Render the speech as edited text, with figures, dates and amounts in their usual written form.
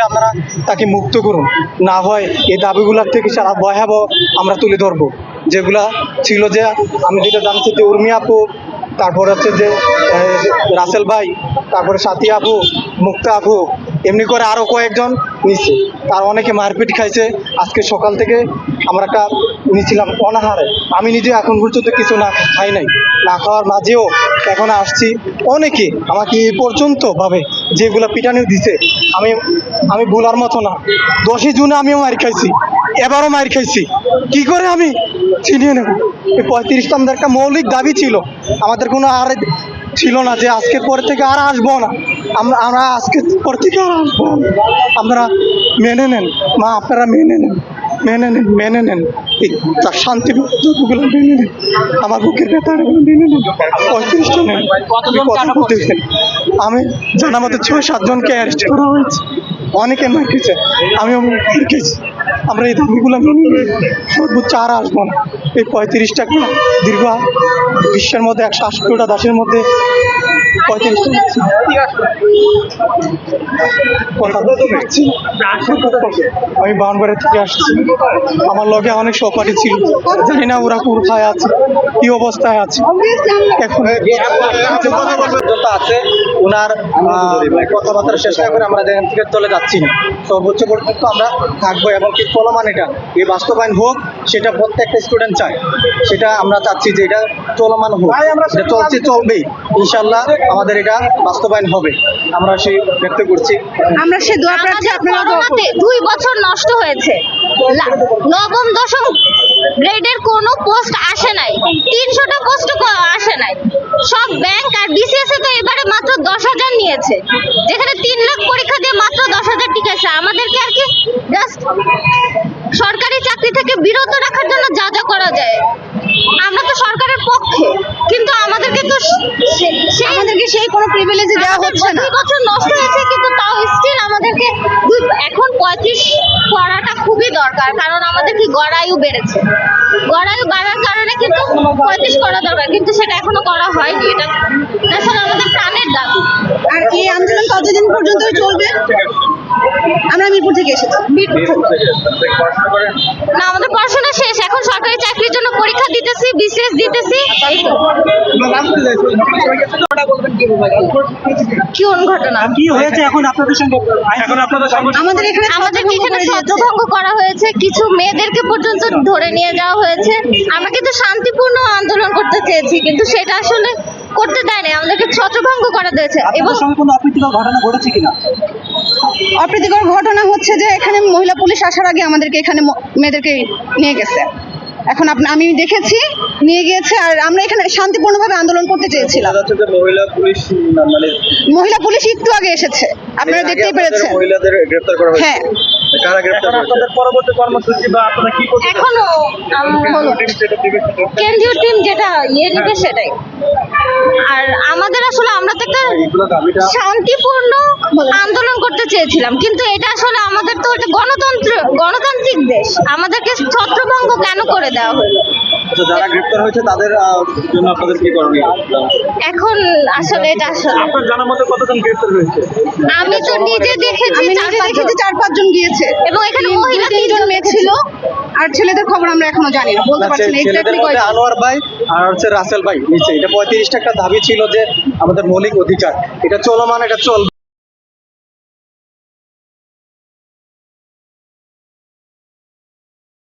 অবিলম্বে আপনারা তাকে মুক্ত করুন, না হয় এই দাবিগুলোর থেকে সারা ভয়াবহ আমরা তুলে ধরবো। যেগুলা ছিল যে আমি যেটা জানছি যে উর্মি আপু, তারপর হচ্ছে যে রাসেল ভাই, তারপরে সাথী আপু, মুক্তা আপু, এমনি করে আরও কয়েকজন নিচ্ছে, তার অনেকে মারপিট খাইছে। আজকে সকাল থেকে আমরা একটা নিয়েছিলাম অনাহারে, আমি নিজে এখন পর্যন্ত কিছু না খাই নাই, না খাওয়ার মাঝেও এখন আসছি। অনেকে আমাকে এই পর্যন্ত ভাবে যেগুলো পিটানিও দিছে, আমি আমি ভুলার মতো না। 10ই জুনে আমিও মার খাইছি, এবারও মার খাইছি, কি করে আমি চিনিয়ে নেব? এই 35টা আমাদের একটা মৌলিক দাবি ছিল, আমাদের কোনো আর ছিল না যে আজকের পর থেকে আর আসবো না, আমরা আজকের পর থেকে আর আসবো না। আপনারা মেনে নেন, মা আপনারা মেনে নেন এই শান্তিগুলো মেনে নেন, আমার বুকের ব্যথাগুলো মেনে নেন। 35টা নেন, কথা বলতেছেন। আমি জানা মতো 6-7 জনকে অ্যারেস্ট করা হয়েছে, অনেকে মার খেয়েছে, আমিও মার খেয়েছি। আমরা এই দাবিগুলো মেনে নিয়ে সর্বোচ্চ আর আসবো না। এই 35টা দীর্ঘ বিশ্বের মধ্যে 168টা দেশের মধ্যে 35টা আমি বাউনবাড়ি থেকে আসছি, আমার লগে অনেক সহপাঠী ছিল, জানি না ওরা কোথায় আছে, কি অবস্থায় আছে। এখন আছে ওনার কথাবার্তা শেষ না করে আমরা এখান থেকে চলে যাচ্ছি না, সর্বোচ্চ পর্যন্ত আমরা থাকবো। এবং কি চলমান এটা এই বাস্তবায়ন হোক, সেটা প্রত্যেকটা স্টুডেন্ট চায়, সেটা আমরা চাচ্ছি যে এটা চলমান হোক, এটা চলছে, চলবেই ইনশাল্লাহ, আমাদের এটা বাস্তবায়ন হবে, আমরা সেই ব্যক্ত করছি। আমরা সে দোয়া প্রার্থী। আপনারা 2 বছর নষ্ট হয়েছে, নবম দশম গ্রেডের কোনো পোস্ট আসে নাই, 300টা পোস্ট আসে নাই, সব ব্যাংক আর বিসিএস এ তো এবারে মাত্র 10,000 নিয়েছে, যেখানে 3 লাখ পরীক্ষা দিয়ে মাত্র 10,000 টিকেছে। আমাদেরকে আর কি জাস্ট সরকারি চাকরি থেকে বিরত রাখার জন্য যা যা করা যায়, আমরা তো সরকারের পক্ষে, কিন্তু আমাদেরকে তো সেই কোনো প্রিভিলেজ দেওয়া হচ্ছে না। 2 বছর নষ্ট হয়েছে, কিন্তু তাও স্টিল আমাদেরকে এখন 35 করাটা খুবই দরকার, কারণ আমাদের কি গড়ায়ু বেড়েছে, গড়ায়ু বাড়ার কারণে কিন্তু 35 করা দরকার, কিন্তু সেটা এখনো করা হয়নি। এটা আসলে আমাদের প্রাণের দাবি। আর এই আন্দোলন কতদিন পর্যন্ত চলবে? আমরা মিরপুর থেকে এসেছি। না, আমাদের পড়াশোনা শেষ, এখন সরকারি চাকরির জন্য পরীক্ষা দিতেছি, বিসিএস দিতেছি। কোন ঘটনা কি হয়েছে এখন আপনাদের সঙ্গে? আমাদের এখানে ছত্রভঙ্গ করা হয়েছে, কিছু মেয়েদেরকে পর্যন্ত ধরে নিয়ে যাওয়া হয়েছে। আমরা কিন্তু শান্তিপূর্ণ আন্দোলন করতে চেয়েছি, কিন্তু সেটা আসলে করতে দেয় না, আমাদেরকে ছত্রভঙ্গ করা দিয়েছে। এবং কোনো অপ্রীতিকর ঘটনা ঘটেছে কিনা? অপ্রীতিকর ঘটনা হচ্ছে যে এখানে মহিলা পুলিশ আসার আগে আমাদেরকে এখানে মেয়েদেরকে নিয়ে গেছে। এখন আমি দেখেছি নিয়ে গিয়েছে, আর আমরা এখানে শান্তিপূর্ণভাবে আন্দোলন করতে চেয়েছিলাম। মহিলা পুলিশ একটু আগে এসেছে, আপনারা দেখতেই পেরেছেন। মহিলাদের গ্রেফতার করা হয়েছে। হ্যাঁ, কারা গ্রেফতার করেছে? আপনাদের পরবর্তী কর্মসূচি বা আপনারা কি করতে এখনো কেন্দ্রীয় টিম যেটা নেবে সেটাই। আর আমাদের আসলে আমরা তো একটা শান্তিপূর্ণ আন্দোলন করতে চেয়েছিলাম, কিন্তু এটা আসলে আমাদের তো এটা গণতান্ত্রিক দেশ, আমাদেরকে ছত্রভঙ্গ কেন করে দেওয়া হলো? যারা গ্রেফতার হয়েছে তাদের জন্য আপনাদের কি করণীয়? এখন আসলে এটা আসলে আপনার জানার মতে কতজন গ্রেফতার হয়েছে? আমি তো নিজে দেখেছি 4-5 জন গিয়েছে, এবং এখানে মহিলা 3 জন মেয়ে ছিল, আর ছেলেদের খবর আমরা এখনো জানি না, বলতে পারছি না এক্স্যাক্টলি কয়জন। আনোয়ার ভাই আর হচ্ছে রাসেল ভাই নিচে, এটা 35টা একটা দাবি ছিল যে আমাদের মৌলিক অধিকার, এটা চলমান, এটা চলবে।